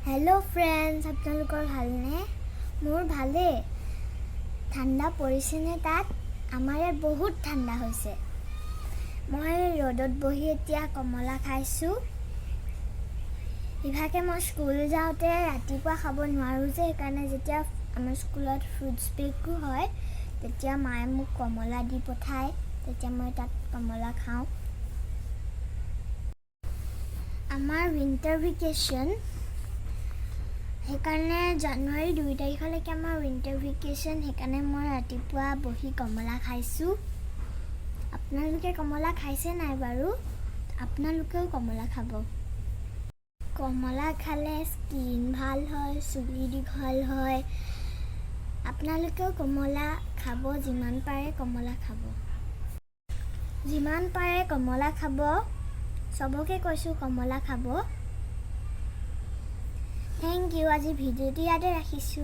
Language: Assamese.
हेलो फ्रेंड्स আপোনালোকৰ ভালনে মোৰ ভালে ঠাণ্ডা পৰিছেনে তাত আমাৰ ইয়াত বহুত ঠাণ্ডা হৈছে মই ৰ'দত বহি এতিয়া কমলা খাইছো ইভাগে মই স্কুল যাওঁতে ৰাতিপুৱা খাব নোৱাৰো যে কাৰণে যেতিয়া আমাৰ স্কুলত ফ্ৰুটছ ব্ৰেকো হয় তেতিয়া মায়ে মোক কমলা দি পঠায় তেতিয়া মই তাত কমলা খাওঁ আমাৰ উইন্টাৰ ভেকেশন সেইকাৰণে জানুৱাৰী 2 তাৰিখলৈকে আমাৰ উইন্টাৰ ভেকেশন সেইকাৰণে মই ৰাতিপুৱা বহি কমলা খাইছো আপোনালোকে কমলা খাইছে নাই বাৰু আপোনালোকেও কমলা খাব কমলা খালে স্কিন ভাল হয় চুলি দীঘল হয় আপোনালোকেও কমলা খাব যিমান পাৰে কমলা খাব সবকে কৈছো কমলা খাব Thank you আজি ভিডিওটি ইয়াতে ৰাখিছো